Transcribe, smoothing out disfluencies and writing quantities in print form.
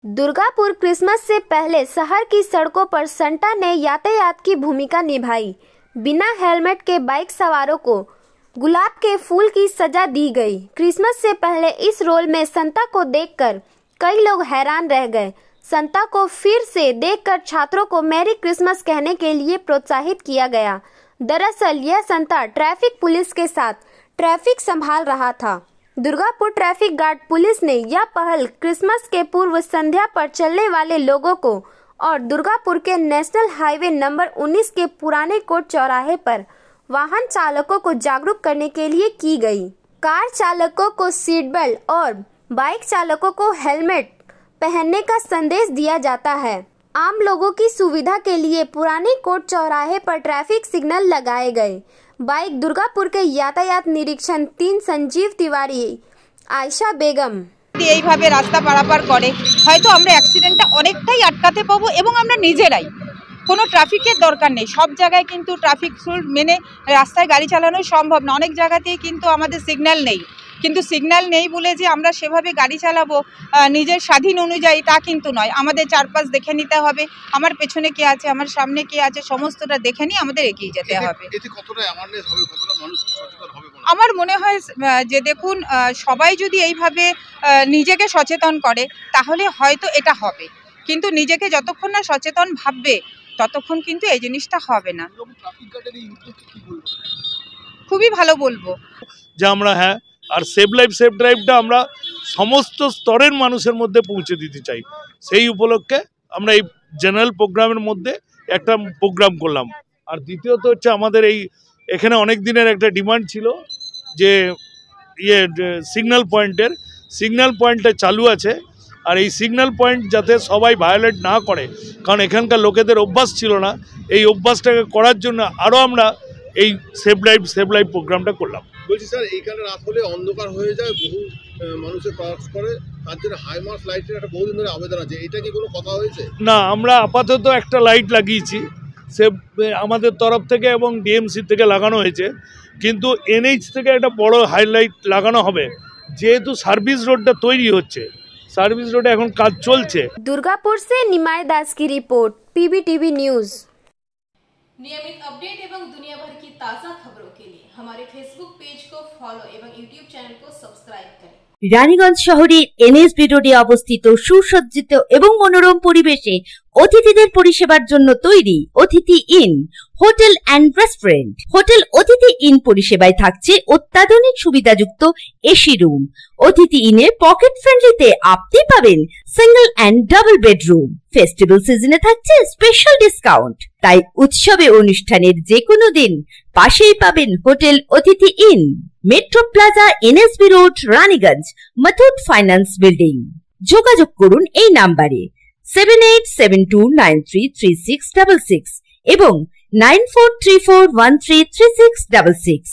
Durgapur Christmas से पहले शहर की सड़कों पर संता ने यातायात की भूमिका निभाई। बिना हेलमेट के बाइक सवारों को गुलाब के फूल की सजा दी गई। क्रिसमस से पहले इस रोल में संता को देखकर कई लोग हैरान रह गए। संता को फिर से देखकर छात्रों को मैरी क्रिसमस कहने के लिए प्रोत्साहित किया गया। दरअसल यह संता ट्रैफिक पुलिस के साथ ट्रैफिक संभाल रहा था। दुर्गापुर ट्रैफिक गार्ड पुलिस ने यह पहल क्रिसमस के पूर्व संध्या पर चलने वाले लोगों को और दुर्गापुर के नेशनल हाईवे नंबर 19 के पुराने कोर्ट चौराहे पर वाहन चालकों को जागरूक करने के लिए की गई। कार चालकों को सीट बेल्ट और बाइक चालकों को हेलमेट पहनने का संदेश दिया जाता है। आम लोगों की सुविधा के लिए पुराने कोर्ट चौराहे पर ट्रैफिक सिग्नल लगाए गए। बाइक दुर्गापुर के यातायात निरीक्षण 3 संजीव तिवारी, आयशा बेगम এইভাবে রাস্তা পারাপার করে হয়তো আমরা অ্যাক্সিডেন্টটা অনেকটাই আটকাতে পাবো এবং আমরা নিজেরাই কোনো ট্রাফিকের দরকার নেই। সব জায়গায় কিন্তু ট্রাফিক রুল মেনে রাস্তায় গাড়ি চালানো সম্ভব না। অনেক জায়গাতেই কিন্তু আমাদের সিগন্যাল নেই, কিন্তু সিগন্যাল নেই বলে যে আমরা সেভাবে গাড়ি চালাবো নিজের স্বাধীন অনুযায়ী তা কিন্তু নয়। আমাদের চারপাশ দেখে নিতে হবে, আমার পেছনে কে আছে, আমার সামনে কে আছে, সমস্তটা দেখে নিয়ে আমাদের এগিয়ে যেতে হবে। আমার মনে হয় যে দেখুন সবাই যদি এইভাবে নিজেকে সচেতন করে তাহলে হয়তো এটা হবে, কিন্তু নিজেকে যতক্ষণ না সচেতন ভাববে ততক্ষণ কিন্তু এই জিনিসটা হবে না। খুবই ভালো বলবো যে আমরা হ্যাঁ আর সেভ লাইফ সেভ ড্রাইভটা আমরা সমস্ত স্তরের মানুষের মধ্যে পৌঁছে দিতে চাই। সেই উপলক্ষে আমরা এই জেনারেল প্রোগ্রামের মধ্যে একটা প্রোগ্রাম করলাম। আর দ্বিতীয়ত হচ্ছে আমাদের এখানে অনেক দিনের একটা ডিমান্ড ছিল যে সিগন্যাল পয়েন্টটা চালু আছে। আর এই সিগন্যাল পয়েন্ট যাতে সবাই ভায়োলেট না করে, কারণ এখানকার লোকেদের অভ্যাস ছিল না, এই অভ্যাসটাকে করার জন্য আরও আমরা এই সেভ লাইফ প্রোগ্রামটা করলাম। বলছি স্যার, এইখানে রাত হলে অন্ধকার হয়ে যায়, বহু মানুষের ক্রস করে, তার জন্য হাইমার্স লাইটের একটা বহুদিন ধরে আবেদন আছে, এটা কি কোনো কথা হয়েছে? না, আমরা আপাতত একটা লাইট লাগিয়েছি সে আমাদের তরফ থেকে এবং ডিএমসি থেকে লাগানো হয়েছে, কিন্তু এনএইচ থেকে একটা বড় হাইলাইট লাগানো হবে যেহেতু সার্ভিস রোডটা তৈরি হচ্ছে, সার্ভিস রোডে এখন কাজ চলছে। दुर्गापुर से निमाय दास की रिपोर्ट, पीबीटीवी न्यूज़। नियमित अपडेट एवं दुनिया भर की ताज़ा खबरों के लिए हमारे फेसबुक पेज को फॉलो एवं यूट्यूब चैनल को सब्सक्राइब करें। রানীগঞ্জ শহরের এনএসবি রোডে অবস্থিত সুসজ্জিত এবং মনোরম পরিবেশে অতিথিদের পরিষেবার জন্য তৈরি অতিথি in hotel and restaurant. Hotel অতিথি ইন পরিষেবায় থাকছে অত্যাধুনিক সুবিধাযুক্ত এসি রুম। অতিথি ইনে পকেট ফ্রেন্ডলিতে আপনি পাবেন single and double bedroom. Festival সিজনে থাকছে স্পেশাল ডিসকাউন্ট। তাই উৎসবে অনুষ্ঠানের যে কোনো দিন পাশেই পাবেন হোটেল অতিথি in, metro plaza, NSB road, Raniganj, Muthoot finance building. যোগাযোগ করুন এই নাম্বারে 7872933666 এবং 9434133666।